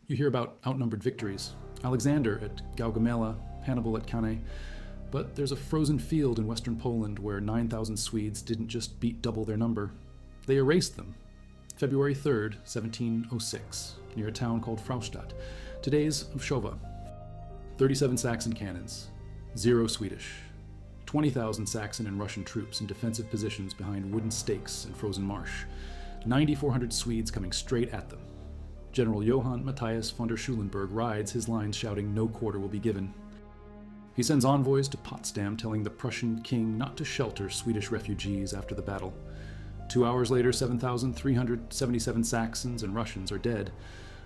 You hear about outnumbered victories. Alexander at Gaugamela, Hannibal at Cannae. But there's a frozen field in western Poland where 9,000 Swedes didn't just beat double their number. They erased them. February 3rd, 1706, near a town called Fraustadt, today's Wschowa. 37 Saxon cannons, 0 Swedish. 20,000 Saxon and Russian troops in defensive positions behind wooden stakes and frozen marsh. 9,400 Swedes coming straight at them. General Johann Matthias von der Schulenburg rides his lines shouting no quarter will be given. He sends envoys to Potsdam telling the Prussian king not to shelter Swedish refugees after the battle. 2 hours later, 7,377 Saxons and Russians are dead.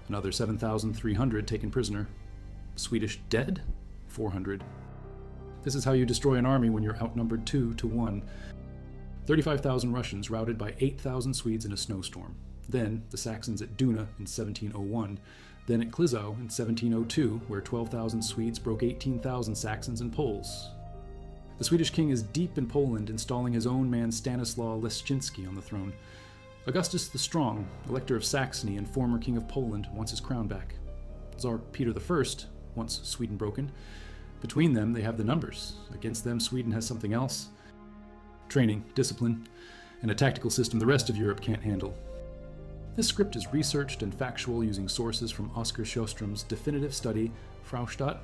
Another 7,300 taken prisoner. Swedish dead? 400. This is how you destroy an army when you're outnumbered 2-1. 35,000 Russians routed by 8,000 Swedes in a snowstorm. Then the Saxons at Duna in 1701. Then at Kliszów in 1702, where 12,000 Swedes broke 18,000 Saxons and Poles. The Swedish king is deep in Poland, installing his own man Stanislaw Leszczyński on the throne. Augustus the Strong, Elector of Saxony and former king of Poland, wants his crown back. Tsar Peter I, once Sweden broken. Between them, they have the numbers. Against them, Sweden has something else. Training, discipline, and a tactical system the rest of Europe can't handle. This script is researched and factual using sources from Oskar Sjöström's definitive study, Fraustadt,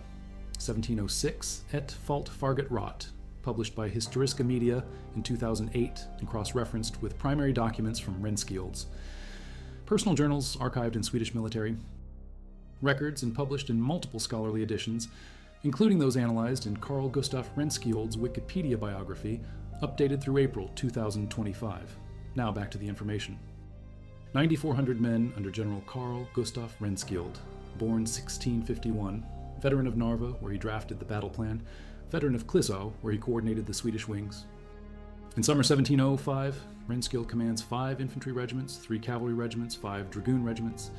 1706, et Falt Farget Rot, published by Historiska Media in 2008 and cross-referenced with primary documents from Renskjolds. Personal journals archived in Swedish military. Records and published in multiple scholarly editions, including those analyzed in Carl Gustaf Renskjold's Wikipedia biography, updated through April 2025. Now back to the information. 9,400 men under General Carl Gustaf Renskjold, born 1651, veteran of Narva, where he drafted the battle plan, veteran of Kliszów, where he coordinated the Swedish wings. In summer 1705, Renskjold commands 5 infantry regiments, 3 cavalry regiments, 5 dragoon regiments.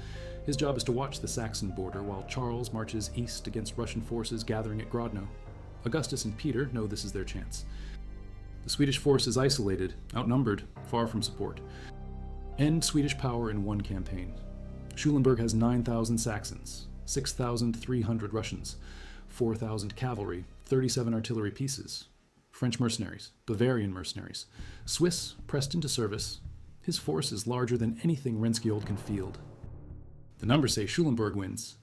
His job is to watch the Saxon border while Charles marches east against Russian forces gathering at Grodno. Augustus and Peter know this is their chance. The Swedish force is isolated, outnumbered, far from support. End Swedish power in one campaign. Schulenburg has 9,000 Saxons, 6,300 Russians, 4,000 cavalry, 37 artillery pieces, French mercenaries, Bavarian mercenaries, Swiss pressed into service. His force is larger than anything Renskjold can field. The numbers say Schulenburg wins.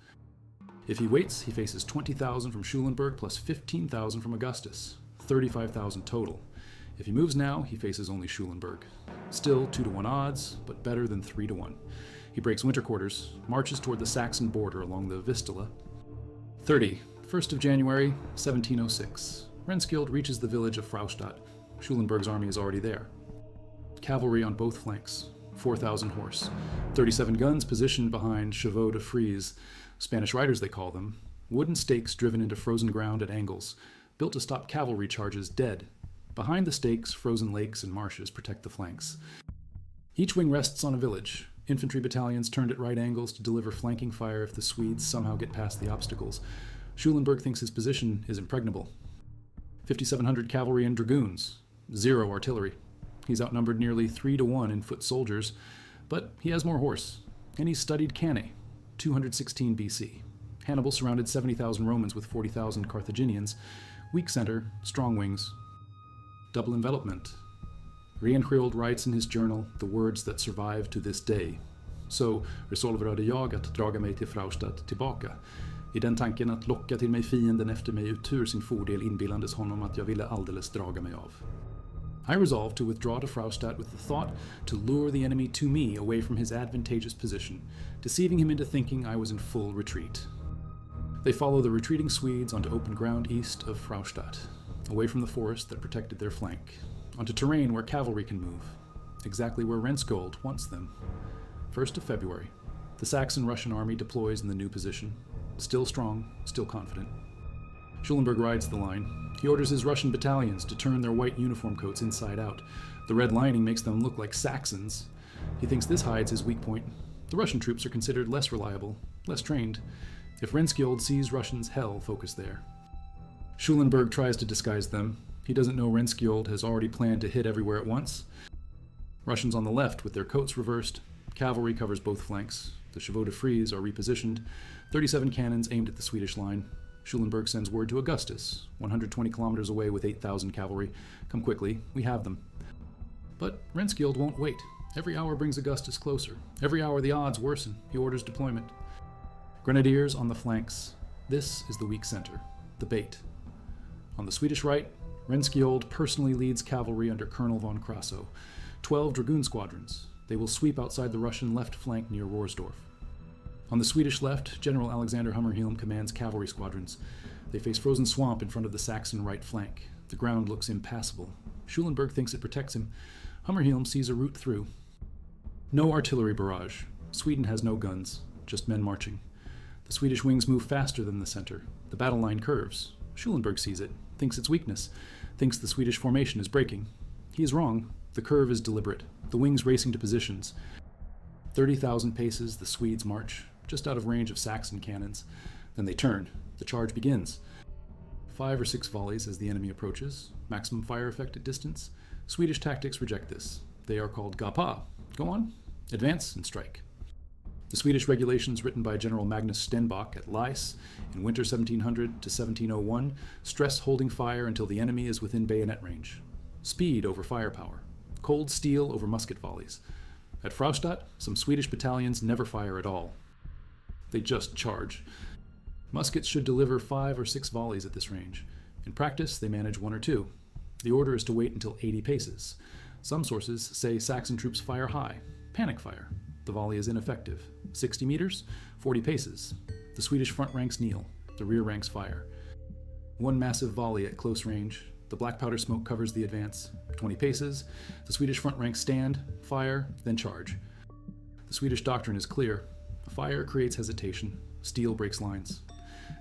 If he waits, he faces 20,000 from Schulenburg plus 15,000 from Augustus, 35,000 total. If he moves now, he faces only Schulenburg. Still 2-1 odds, but better than 3-1. He breaks winter quarters, marches toward the Saxon border along the Vistula. 1st of January, 1706. Renskjold reaches the village of Fraustadt. Schulenburg's army is already there. Cavalry on both flanks, 4,000 horse. 37 guns positioned behind chevaux de frise, Spanish riders they call them, wooden stakes driven into frozen ground at angles, built to stop cavalry charges dead. Behind the stakes, frozen lakes and marshes protect the flanks. Each wing rests on a village. Infantry battalions turned at right angles to deliver flanking fire if the Swedes somehow get past the obstacles. Schulenburg thinks his position is impregnable. 5,700 cavalry and dragoons, 0 artillery. He's outnumbered nearly 3-1 in foot soldiers, but he has more horse. And he's studied Cannae, 216 BC. Hannibal surrounded 70,000 Romans with 40,000 Carthaginians. Weak center, strong wings. Double envelopment. Renskjold writes in his journal the words that survive to this day. Så resolverade jag att draga mig till Fraustadt tillbaka. I den tanken att locka till mig fienden efter mig ut ur sin fordel inbillandes honom att jag ville alldeles draga mig av. I resolved to withdraw to Fraustadt with the thought to lure the enemy to me away from his advantageous position, deceiving him into thinking I was in full retreat. They follow the retreating Swedes onto open ground east of Fraustadt, away from the forest that protected their flank, onto terrain where cavalry can move, exactly where Renskjold wants them. 1st of February, the Saxon-Russian army deploys in the new position, still strong, still confident. Schulenburg rides the line. He orders his Russian battalions to turn their white uniform coats inside out. The red lining makes them look like Saxons. He thinks this hides his weak point. The Russian troops are considered less reliable, less trained. If Renskjold sees Russians, hell focus there. Schulenburg tries to disguise them. He doesn't know Renskjold has already planned to hit everywhere at once. Russians on the left with their coats reversed. Cavalry covers both flanks. The chevaux de frise are repositioned, 37 cannons aimed at the Swedish line. Schulenburg sends word to Augustus, 120 kilometers away with 8,000 cavalry. Come quickly, we have them. But Renskild won't wait. Every hour brings Augustus closer. Every hour the odds worsen. He orders deployment. Grenadiers on the flanks. This is the weak center, the bait. On the Swedish right, Renskild personally leads cavalry under Colonel von Krasow. 12 dragoon squadrons. They will sweep outside the Russian left flank near Rohrsdorf. On the Swedish left, General Alexander Hammerhelm commands cavalry squadrons. They face frozen swamp in front of the Saxon right flank. The ground looks impassable. Schulenburg thinks it protects him. Hammerhelm sees a route through. No artillery barrage. Sweden has no guns, just men marching. The Swedish wings move faster than the center. The battle line curves. Schulenburg sees it, thinks it's weakness, thinks the Swedish formation is breaking. He is wrong. The curve is deliberate. The wings racing to positions. 30,000 paces the Swedes march, just out of range of Saxon cannons. Then they turn. The charge begins. 5 or 6 volleys as the enemy approaches. Maximum fire effect at distance. Swedish tactics reject this. They are called gapa. Go on. Advance and strike. The Swedish regulations written by General Magnus Stenbock at Leis in winter 1700 to 1701 stress holding fire until the enemy is within bayonet range. Speed over firepower. Cold steel over musket volleys. At Fraustadt, some Swedish battalions never fire at all. They just charge. Muskets should deliver 5 or 6 volleys at this range. In practice, they manage 1 or 2. The order is to wait until 80 paces. Some sources say Saxon troops fire high, panic fire. The volley is ineffective. 60 meters, 40 paces. The Swedish front ranks kneel. The rear ranks fire. 1 massive volley at close range. The black powder smoke covers the advance. 20 paces. The Swedish front ranks stand, fire, then charge. The Swedish doctrine is clear. Fire creates hesitation. Steel breaks lines.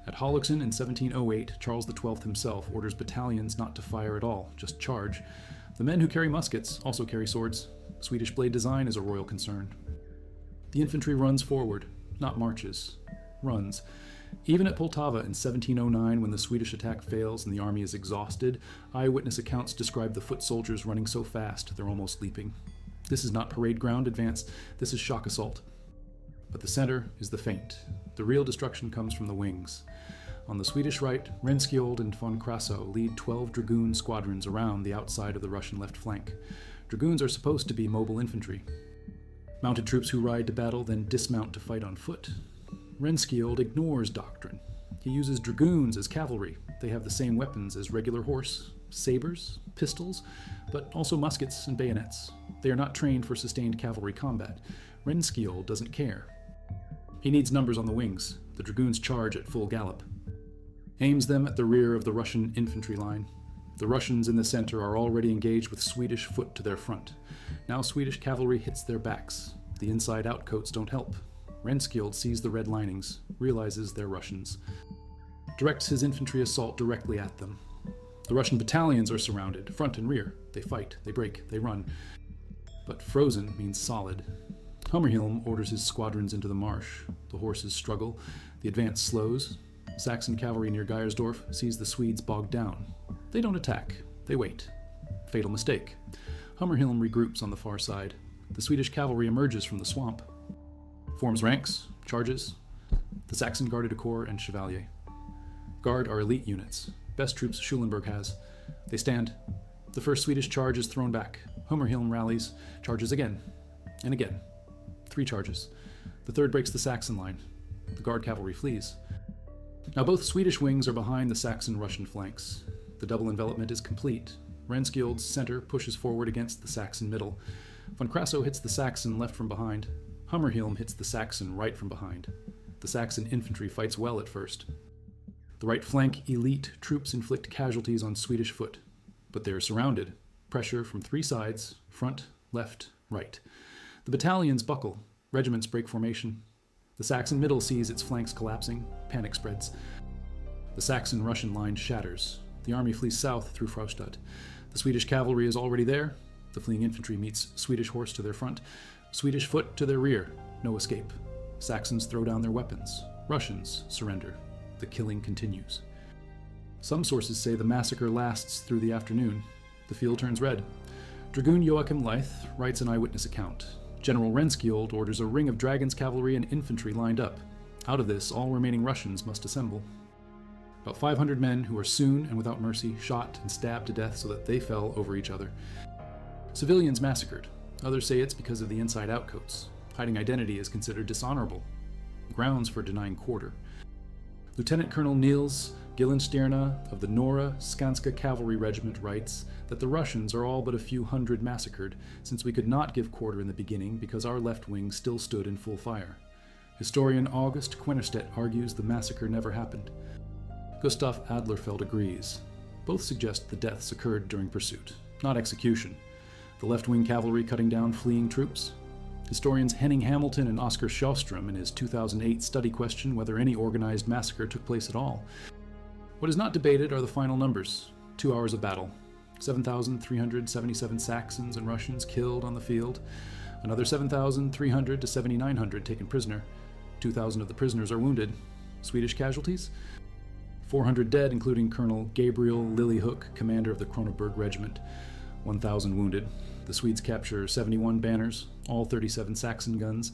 At Holuxen in 1708, Charles XII himself orders battalions not to fire at all, just charge. The men who carry muskets also carry swords. Swedish blade design is a royal concern. The infantry runs forward, not marches. Runs. Even at Poltava in 1709, when the Swedish attack fails and the army is exhausted, eyewitness accounts describe the foot soldiers running so fast they're almost leaping. This is not parade ground advance, this is shock assault. But the center is the feint. The real destruction comes from the wings. On the Swedish right, Renskild and von Krasow lead 12 dragoon squadrons around the outside of the Russian left flank. Dragoons are supposed to be mobile infantry. Mounted troops who ride to battle then dismount to fight on foot. Renskild ignores doctrine. He uses dragoons as cavalry. They have the same weapons as regular horse, sabers, pistols, but also muskets and bayonets. They are not trained for sustained cavalry combat. Renskild doesn't care. He needs numbers on the wings. The dragoons charge at full gallop. Aims them at the rear of the Russian infantry line. The Russians in the center are already engaged with Swedish foot to their front. Now Swedish cavalry hits their backs. The inside outcoats don't help. Renskild sees the red linings, realizes they're Russians. Directs his infantry assault directly at them. The Russian battalions are surrounded, front and rear. They fight, they break, they run. But frozen means solid. Hammerhelm orders his squadrons into the marsh. The horses struggle. The advance slows. Saxon cavalry near Geiersdorf sees the Swedes bogged down. They don't attack. They wait. Fatal mistake. Hammerhelm regroups on the far side. The Swedish cavalry emerges from the swamp. Forms ranks, charges. The Saxon Garde du Corps and Chevalier. Guard are elite units. Best troops Schulenburg has. They stand. The first Swedish charge is thrown back. Hammerhelm rallies, charges again. And again. 3 charges. The third breaks the Saxon line. The Guard cavalry flees. Now both Swedish wings are behind the Saxon-Russian flanks. The double envelopment is complete. Renskild's center pushes forward against the Saxon middle. Von Krasow hits the Saxon left from behind. Hammerhelm hits the Saxon right from behind. The Saxon infantry fights well at first. The right flank elite troops inflict casualties on Swedish foot, but they are surrounded. Pressure from 3 sides, front, left, right. The battalions buckle. Regiments break formation. The Saxon middle sees its flanks collapsing. Panic spreads. The Saxon-Russian line shatters. The army flees south through Fraustadt. The Swedish cavalry is already there. The fleeing infantry meets Swedish horse to their front. Swedish foot to their rear. No escape. Saxons throw down their weapons. Russians surrender. The killing continues. Some sources say the massacre lasts through the afternoon. The field turns red. Dragoon Joachim Leith writes an eyewitness account. General Renskiold orders a ring of dragons, cavalry, and infantry lined up. Out of this, all remaining Russians must assemble. About 500 men who are soon and without mercy shot and stabbed to death so that they fell over each other. Civilians massacred. Others say it's because of the inside outcoats. Hiding identity is considered dishonorable. Grounds for denying quarter. Lieutenant Colonel Niels Gyllenstierna of the Norra Skanska Cavalry Regiment writes that the Russians are all but a few hundred massacred, since we could not give quarter in the beginning because our left wing still stood in full fire. Historian August Quennerstedt argues the massacre never happened. Gustav Adlerfeld agrees. Both suggest the deaths occurred during pursuit, not execution. The left-wing cavalry cutting down fleeing troops. Historians Henning Hamilton and Oskar Sjöström in his 2008 study question whether any organized massacre took place at all. What is not debated are the final numbers. 2 hours of battle. 7,377 Saxons and Russians killed on the field. Another 7,300 to 7,900 taken prisoner. 2,000 of the prisoners are wounded. Swedish casualties? 400 dead, including Colonel Gabriel Liljehook, commander of the Kronoberg Regiment. 1,000 wounded. The Swedes capture 71 banners, all 37 Saxon guns,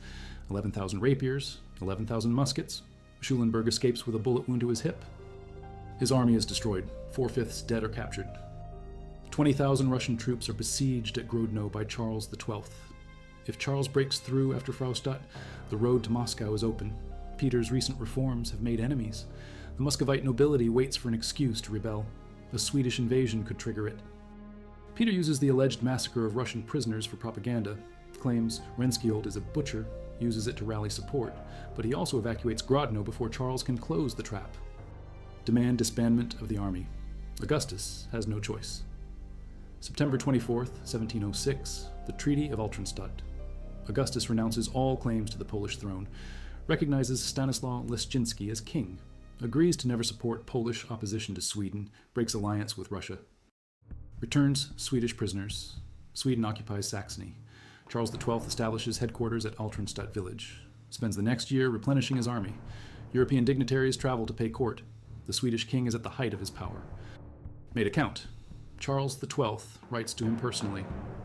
11,000 rapiers, 11,000 muskets. Schulenberg escapes with a bullet wound to his hip. His army is destroyed, 4/5 dead or captured. 20,000 Russian troops are besieged at Grodno by Charles XII. If Charles breaks through after Fraustadt, the road to Moscow is open. Peter's recent reforms have made enemies. The Muscovite nobility waits for an excuse to rebel. A Swedish invasion could trigger it. Peter uses the alleged massacre of Russian prisoners for propaganda, claims Renskiold is a butcher, uses it to rally support, but he also evacuates Grodno before Charles can close the trap. Demand disbandment of the army. Augustus has no choice. September 24th, 1706, the Treaty of Altenstadt. Augustus renounces all claims to the Polish throne, recognizes Stanislaw Leszczynski as king, agrees to never support Polish opposition to Sweden, breaks alliance with Russia. Returns Swedish prisoners. Sweden occupies Saxony. Charles XII establishes headquarters at Altenstadt village. Spends the next year replenishing his army. European dignitaries travel to pay court. The Swedish king is at the height of his power. Made a count. Charles XII writes to him personally.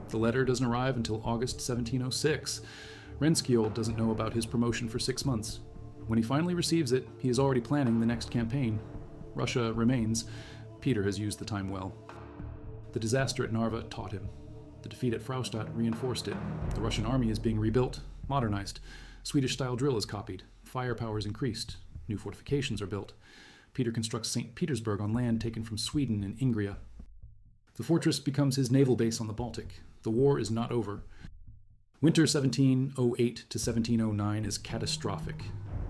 The letter doesn't arrive until August 1706. Renskiold doesn't know about his promotion for 6 months. When he finally receives it, he is already planning the next campaign. Russia remains. Peter has used the time well. The disaster at Narva taught him. The defeat at Fraustadt reinforced it. The Russian army is being rebuilt, modernized. Swedish-style drill is copied. Firepower is increased. New fortifications are built. Peter constructs St. Petersburg on land taken from Sweden in Ingria. The fortress becomes his naval base on the Baltic. The war is not over. Winter 1708 to 1709 is catastrophic.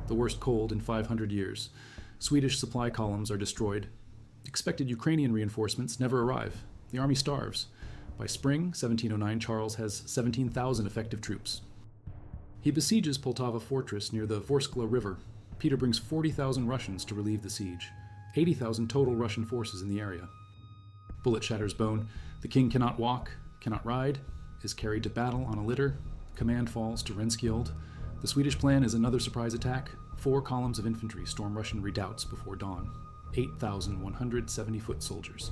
The worst cold in 500 years. Swedish supply columns are destroyed. Expected Ukrainian reinforcements never arrive. The army starves. By spring 1709, Charles has 17,000 effective troops. He besieges Poltava fortress near the Vorskla River. Peter brings 40,000 Russians to relieve the siege. 80,000 total Russian forces in the area. Bullet shatters bone. The king cannot walk, cannot ride, is carried to battle on a litter. Command falls to Renskiold. The Swedish plan is another surprise attack. 4 columns of infantry storm Russian redoubts before dawn. 8,170-foot soldiers.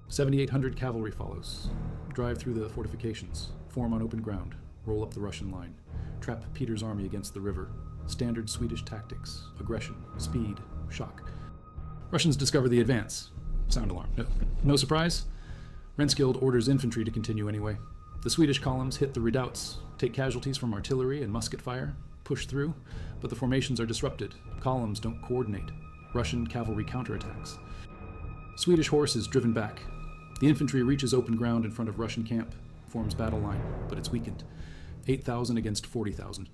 7,800 cavalry follows. Drive through the fortifications. Form on open ground. Roll up the Russian line. Trap Peter's army against the river. Standard Swedish tactics. Aggression. Speed. Shock. Russians discover the advance. Sound alarm. No surprise? Renskiold orders infantry to continue anyway. The Swedish columns hit the redoubts, take casualties from artillery and musket fire, push through, but the formations are disrupted. Columns don't coordinate. Russian cavalry counterattacks. Swedish horse is driven back. The infantry reaches open ground in front of Russian camp, forms battle line, but it's weakened. 8,000 against 40,000.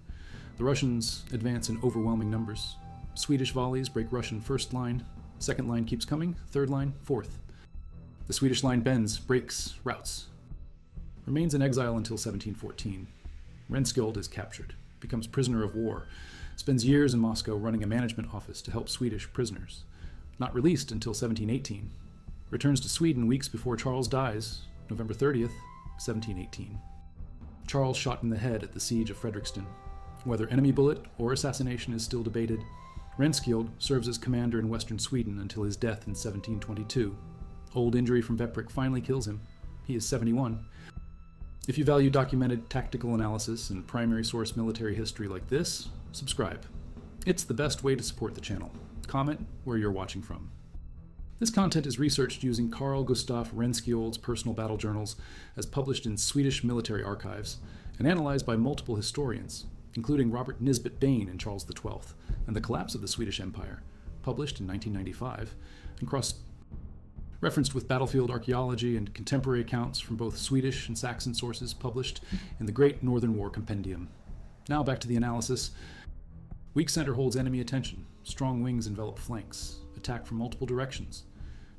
The Russians advance in overwhelming numbers. Swedish volleys break Russian first line. Second line keeps coming. Third line, fourth. The Swedish line bends, breaks, routs. Remains in exile until 1714. Renskiold is captured, becomes prisoner of war, spends years in Moscow running a management office to help Swedish prisoners. Not released until 1718. Returns to Sweden weeks before Charles dies, November 30th, 1718. Charles shot in the head at the siege of Frederikston. Whether enemy bullet or assassination is still debated. Renskiold serves as commander in western Sweden until his death in 1722. Old injury from Veprick finally kills him. He is 71. If you value documented tactical analysis and primary source military history like this, subscribe. It's the best way to support the channel. Comment where you're watching from. This content is researched using Carl Gustaf Renskiold's personal battle journals as published in Swedish military archives and analyzed by multiple historians, including Robert Nisbet Bain and Charles XII, and the collapse of the Swedish Empire, published in 1995, and referenced with battlefield archaeology and contemporary accounts from both Swedish and Saxon sources published in the Great Northern War Compendium. Now back to the analysis. Weak center holds enemy attention. Strong wings envelop flanks. Attack from multiple directions.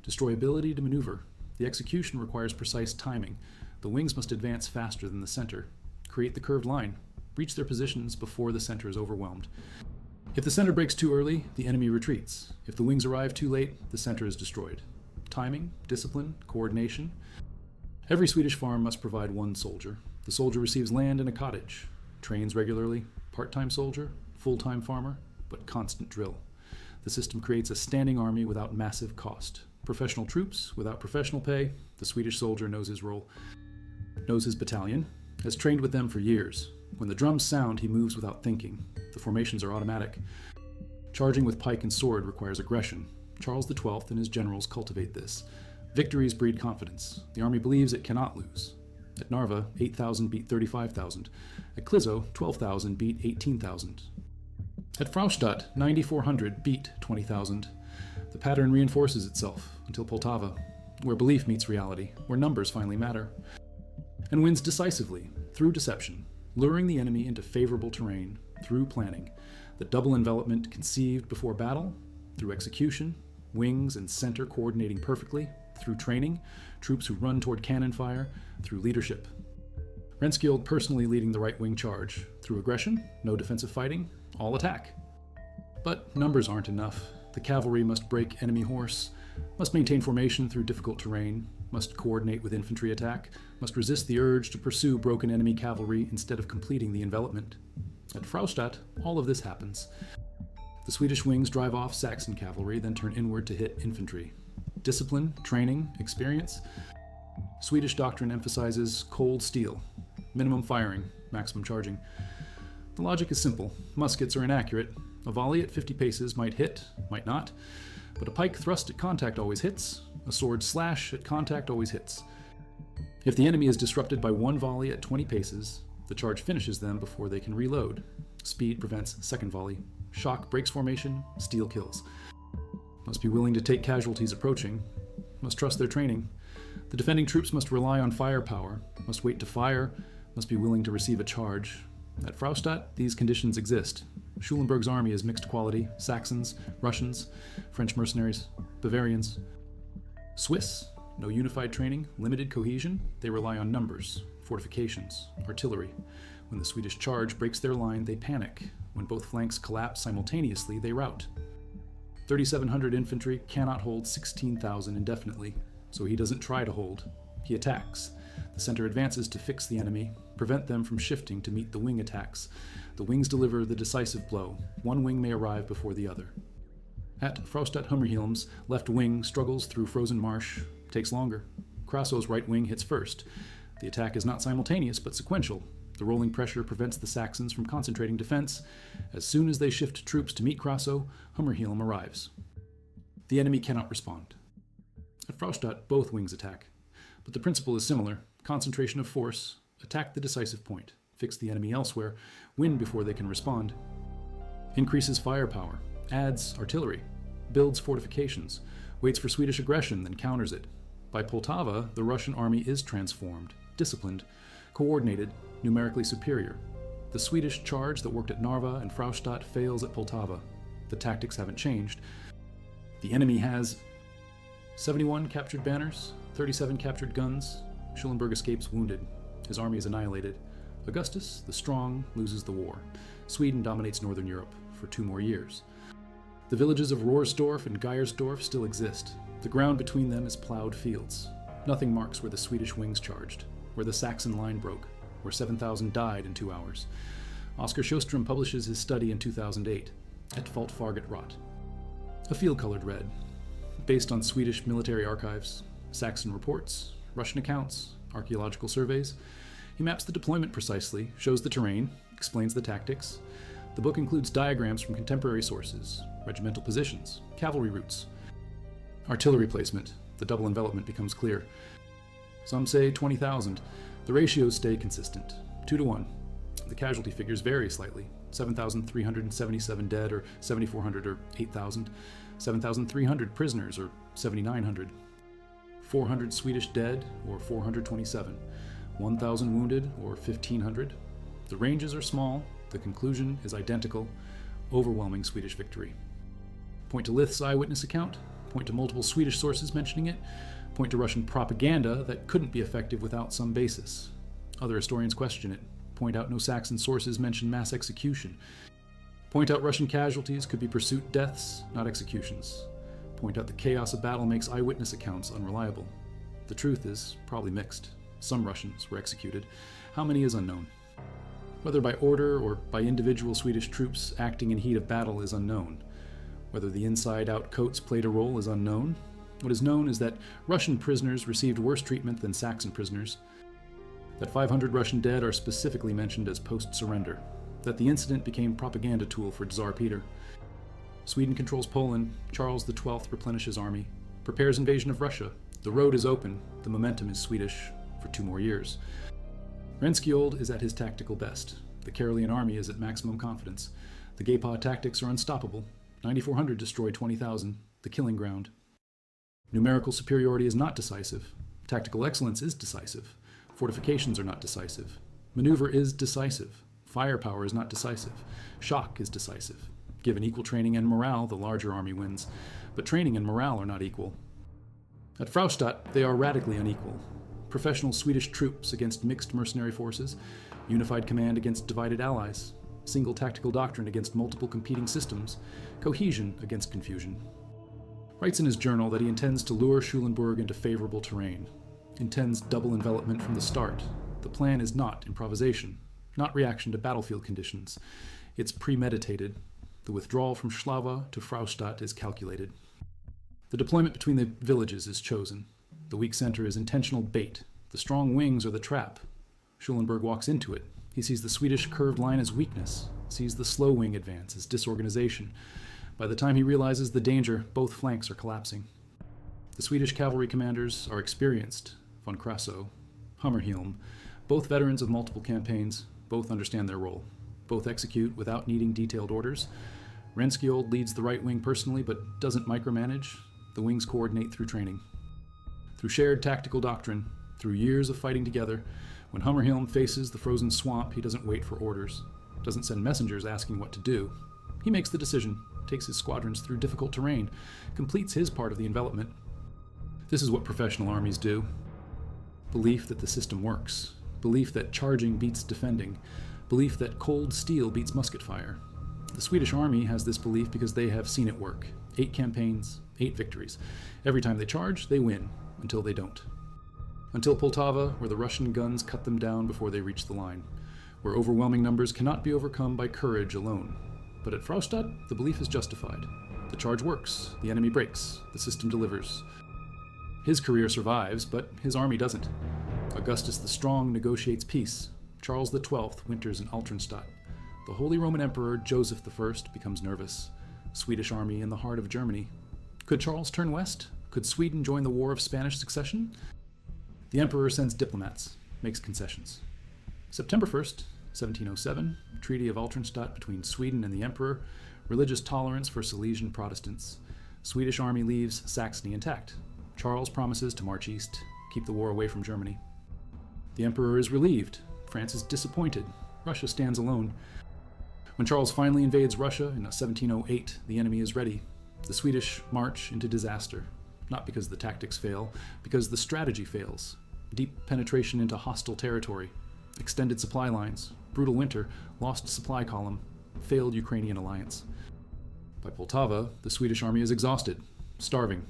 Destroy ability to maneuver. The execution requires precise timing. The wings must advance faster than the center. Create the curved line. Reach their positions before the center is overwhelmed. If the center breaks too early, the enemy retreats. If the wings arrive too late, the center is destroyed. Timing, discipline, coordination. Every Swedish farm must provide one soldier. The soldier receives land and a cottage. Trains regularly. Part-time soldier, full-time farmer, but constant drill. The system creates a standing army without massive cost. Professional troops without professional pay. The Swedish soldier knows his role, knows his battalion, has trained with them for years. When the drums sound, he moves without thinking. The formations are automatic. Charging with pike and sword requires aggression. Charles XII and his generals cultivate this. Victories breed confidence. The army believes it cannot lose. At Narva, 8,000 beat 35,000. At Kliszów, 12,000 beat 18,000. At Fraustadt, 9,400 beat 20,000. The pattern reinforces itself until Poltava, where belief meets reality, where numbers finally matter, and wins decisively through deception, luring the enemy into favorable terrain through planning, the double envelopment conceived before battle, through execution, wings and center coordinating perfectly, through training, troops who run toward cannon fire, through leadership. Renskiold personally leading the right wing charge, through aggression, no defensive fighting, all attack. But numbers aren't enough. The cavalry must break enemy horse, must maintain formation through difficult terrain, must coordinate with infantry attack, must resist the urge to pursue broken enemy cavalry instead of completing the envelopment. At Fraustadt, all of this happens. The Swedish wings drive off Saxon cavalry, then turn inward to hit infantry. Discipline, training, experience. Swedish doctrine emphasizes cold steel, minimum firing, maximum charging. The logic is simple. Muskets are inaccurate. A volley at 50 paces might hit, might not, but a pike thrust at contact always hits. A sword slash at contact always hits. If the enemy is disrupted by one volley at 20 paces, the charge finishes them before they can reload. Speed prevents second volley. Shock breaks formation, steel kills. Must be willing to take casualties approaching. Must trust their training. The defending troops must rely on firepower, must wait to fire, must be willing to receive a charge. At Fraustadt, these conditions exist. Schulenburg's army is mixed quality: Saxons, Russians, French mercenaries, Bavarians. Swiss, no unified training, limited cohesion. They rely on numbers, fortifications, artillery. When the Swedish charge breaks their line, they panic. When both flanks collapse simultaneously, they rout. 3,700 infantry cannot hold 16,000 indefinitely, so he doesn't try to hold. He attacks. The center advances to fix the enemy, prevent them from shifting to meet the wing attacks. The wings deliver the decisive blow. One wing may arrive before the other. At Fraustadt Hummerhelm's left wing struggles through frozen marsh, takes longer. Krasow's right wing hits first. The attack is not simultaneous but sequential. The rolling pressure prevents the Saxons from concentrating defense. As soon as they shift troops to meet Krasow, Hummerhelm arrives. The enemy cannot respond. At Fraustadt, both wings attack, but the principle is similar. Concentration of force, attack the decisive point, fix the enemy elsewhere, win before they can respond. Increases firepower, adds artillery, builds fortifications, waits for Swedish aggression, then counters it. By Poltava, the Russian army is transformed, disciplined, coordinated, numerically superior. The Swedish charge that worked at Narva and Fraustadt fails at Poltava. The tactics haven't changed. The enemy has 71 captured banners, 37 captured guns. Schulenburg escapes wounded. His army is annihilated. Augustus, the strong, loses the war. Sweden dominates Northern Europe for 2 more years. The villages of Rohrsdorf and Geiersdorf still exist. The ground between them is plowed fields. Nothing marks where the Swedish wings charged, where the Saxon line broke, where 7,000 died in 2 hours. Oskar Sjöström publishes his study in 2008, Et Folkfarget Rot. A field-colored red, based on Swedish military archives, Saxon reports, Russian accounts, archaeological surveys. He maps the deployment precisely, shows the terrain, explains the tactics. The book includes diagrams from contemporary sources, regimental positions, cavalry routes, artillery placement. The double envelopment becomes clear. Some say 20,000. The ratios stay consistent, 2 to 1. The casualty figures vary slightly, 7,377 dead, or 7,400, or 8,000, 7,300 prisoners, or 7,900, 400 Swedish dead, or 427, 1,000 wounded, or 1,500. The ranges are small, the conclusion is identical, overwhelming Swedish victory. Point to Lith's eyewitness account, point to multiple Swedish sources mentioning it, point to Russian propaganda that couldn't be effective without some basis. Other historians question it, point out no Saxon sources mention mass execution, point out Russian casualties could be pursuit deaths, not executions, point out the chaos of battle makes eyewitness accounts unreliable. The truth is probably mixed. Some Russians were executed. How many is unknown. Whether by order or by individual Swedish troops acting in heat of battle is unknown. Whether the inside-out coats played a role is unknown. What is known is that Russian prisoners received worse treatment than Saxon prisoners, that 500 Russian dead are specifically mentioned as post-surrender, that the incident became propaganda tool for Tsar Peter. Sweden controls Poland, Charles XII replenishes army, prepares invasion of Russia. The road is open, the momentum is Swedish for 2 more years. Renskiold is at his tactical best. The Karelian army is at maximum confidence. The Gaypaw tactics are unstoppable. 9,400 destroy 20,000, the killing ground. Numerical superiority is not decisive. Tactical excellence is decisive. Fortifications are not decisive. Maneuver is decisive. Firepower is not decisive. Shock is decisive. Given equal training and morale, the larger army wins. But training and morale are not equal. At Fraustadt, they are radically unequal. Professional Swedish troops against mixed mercenary forces, unified command against divided allies, single tactical doctrine against multiple competing systems, cohesion against confusion. Writes in his journal that he intends to lure Schulenburg into favorable terrain, intends double envelopment from the start. The plan is not improvisation, not reaction to battlefield conditions. It's premeditated. The withdrawal from Schlava to Fraustadt is calculated. The deployment between the villages is chosen. The weak center is intentional bait. The strong wings are the trap. Schulenburg walks into it. He sees the Swedish curved line as weakness, sees the slow wing advance as disorganization. By the time he realizes the danger, both flanks are collapsing. The Swedish cavalry commanders are experienced, von Krasow, Hammerhelm, both veterans of multiple campaigns, both understand their role, both execute without needing detailed orders. Renskiold leads the right wing personally, but doesn't micromanage. The wings coordinate through training. Through shared tactical doctrine, through years of fighting together, when Hammerhelm faces the frozen swamp, he doesn't wait for orders, doesn't send messengers asking what to do. He makes the decision, takes his squadrons through difficult terrain, completes his part of the envelopment. This is what professional armies do. Belief that the system works, belief that charging beats defending, belief that cold steel beats musket fire. The Swedish army has this belief because they have seen it work. 8 campaigns, 8 victories. Every time they charge, they win, until they don't. Until Poltava, where the Russian guns cut them down before they reach the line, where overwhelming numbers cannot be overcome by courage alone. But at Fraustadt, the belief is justified. The charge works, the enemy breaks, the system delivers. His career survives, but his army doesn't. Augustus the Strong negotiates peace. Charles XII winters in Altenstadt. The Holy Roman Emperor Joseph I becomes nervous. Swedish army in the heart of Germany. Could Charles turn west? Could Sweden join the War of Spanish Succession? The Emperor sends diplomats, makes concessions. September 1st, 1707, Treaty of Altenstadt between Sweden and the Emperor, religious tolerance for Silesian Protestants. Swedish army leaves Saxony intact. Charles promises to march east, keep the war away from Germany. The Emperor is relieved. France is disappointed. Russia stands alone. When Charles finally invades Russia in 1708, the enemy is ready. The Swedish march into disaster, not because the tactics fail, because the strategy fails. Deep penetration into hostile territory, extended supply lines, brutal winter, lost supply column, failed Ukrainian alliance. By Poltava, the Swedish army is exhausted, starving,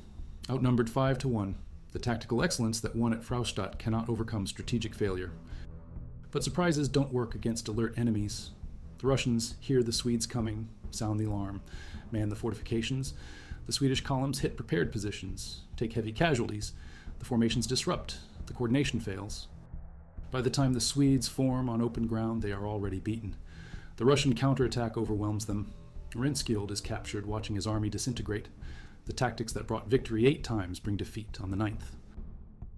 outnumbered 5 to 1. The tactical excellence that won at Fraustadt cannot overcome strategic failure. But surprises don't work against alert enemies. The Russians hear the Swedes coming, sound the alarm, man the fortifications. The Swedish columns hit prepared positions, take heavy casualties. The formations disrupt, the coordination fails. By the time the Swedes form on open ground, they are already beaten. The Russian counterattack overwhelms them. Renskild is captured, watching his army disintegrate. The tactics that brought victory 8 times bring defeat on the 9th.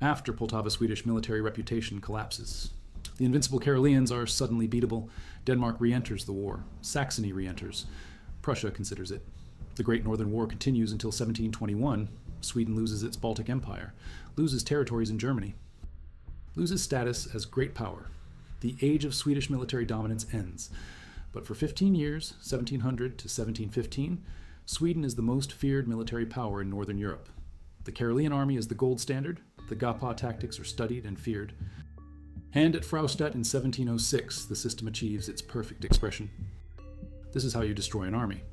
After Poltava's Swedish military reputation collapses, the invincible Karelians are suddenly beatable. Denmark re-enters the war. Saxony re-enters. Prussia considers it. The Great Northern War continues until 1721. Sweden loses its Baltic Empire, loses territories in Germany, loses status as great power. The age of Swedish military dominance ends. But for 15 years, 1700 to 1715, Sweden is the most feared military power in Northern Europe. The Karelian army is the gold standard. The Gapa tactics are studied and feared. And at Fraustadt in 1706, the system achieves its perfect expression. This is how you destroy an army.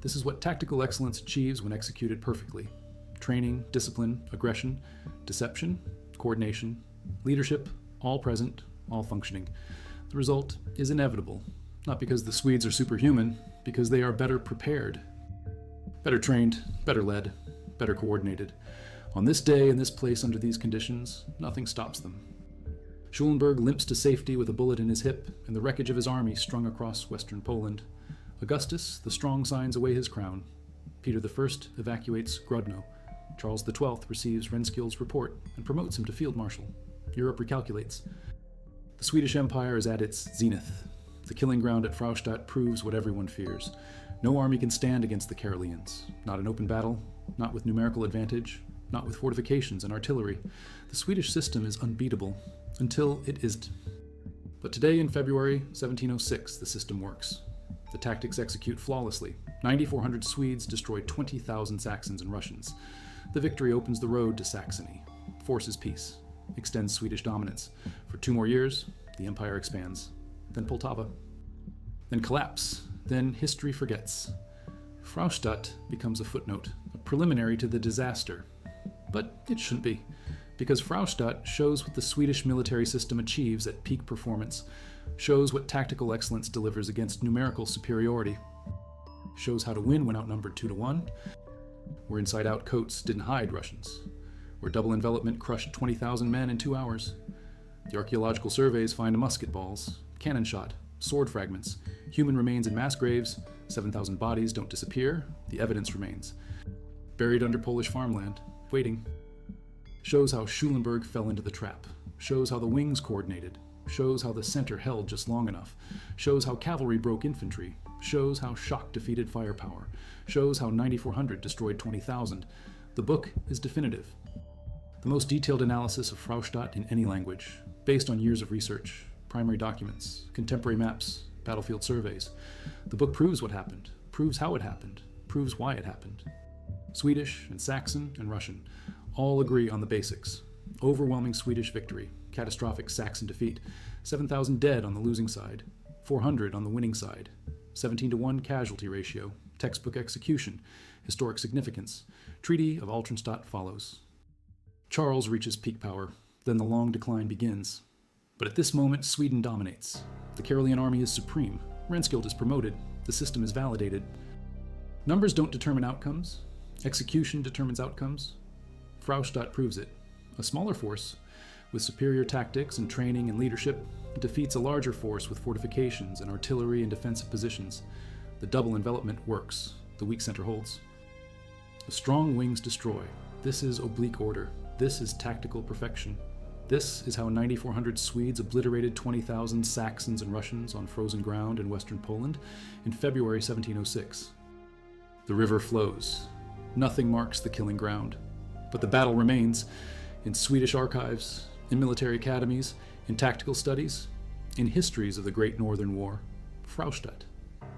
This is what tactical excellence achieves when executed perfectly. Training, discipline, aggression, deception, coordination, leadership, all present, all functioning. The result is inevitable, not because the Swedes are superhuman, because they are better prepared, better trained, better led, better coordinated. On this day, in this place, under these conditions, nothing stops them. Schulenburg limps to safety with a bullet in his hip and the wreckage of his army strung across western Poland. Augustus, the strong, signs away his crown. Peter I evacuates Grodno. Charles XII receives Renskild's report and promotes him to field marshal. Europe recalculates. The Swedish Empire is at its zenith. The killing ground at Fraustadt proves what everyone fears. No army can stand against the Karelians. Not in open battle, not with numerical advantage, not with fortifications and artillery. The Swedish system is unbeatable, until it isn't. But today in February 1706, the system works. The tactics execute flawlessly. 9,400 Swedes destroy 20,000 Saxons and Russians. The victory opens the road to Saxony, forces peace, extends Swedish dominance. For 2 more years, the empire expands. Then Poltava. Then collapse. Then history forgets. Fraustadt becomes a footnote, a preliminary to the disaster. But it shouldn't be, because Fraustadt shows what the Swedish military system achieves at peak performance, shows what tactical excellence delivers against numerical superiority, shows how to win when outnumbered 2-1, where inside-out coats didn't hide Russians, where double envelopment crushed 20,000 men in 2 hours. The archaeological surveys find musket balls, cannon shot, sword fragments, human remains in mass graves, 7,000 bodies don't disappear, the evidence remains. Buried under Polish farmland, waiting. Shows how Schulenburg fell into the trap, shows how the wings coordinated, shows how the center held just long enough, shows how cavalry broke infantry, shows how shock defeated firepower, shows how 9,400 destroyed 20,000. The book is definitive. The most detailed analysis of Fraustadt in any language, based on years of research, primary documents, contemporary maps, battlefield surveys. The book proves what happened, proves how it happened, proves why it happened. Swedish and Saxon and Russian all agree on the basics. Overwhelming Swedish victory, catastrophic Saxon defeat, 7,000 dead on the losing side, 400 on the winning side, 17-1 casualty ratio, textbook execution, historic significance. Treaty of Altenstadt follows. Charles reaches peak power, then the long decline begins. But at this moment, Sweden dominates. The Karelian army is supreme. Renskild is promoted. The system is validated. Numbers don't determine outcomes. Execution determines outcomes. Fraustadt proves it. A smaller force, with superior tactics and training and leadership, defeats a larger force with fortifications and artillery and defensive positions. The double envelopment works. The weak center holds. The strong wings destroy. This is oblique order. This is tactical perfection. This is how 9,400 Swedes obliterated 20,000 Saxons and Russians on frozen ground in western Poland in February 1706. The river flows. Nothing marks the killing ground. But the battle remains in Swedish archives, in military academies, in tactical studies, in histories of the Great Northern War. Fraustadt,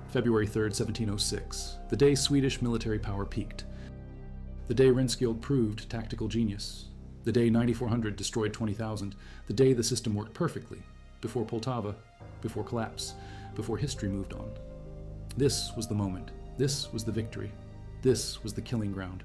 February 3rd, 1706, the day Swedish military power peaked. The day Renskild proved tactical genius. The day 9,400 destroyed 20,000. The day the system worked perfectly, before Poltava, before collapse, before history moved on. This was the moment. This was the victory. This was the killing ground.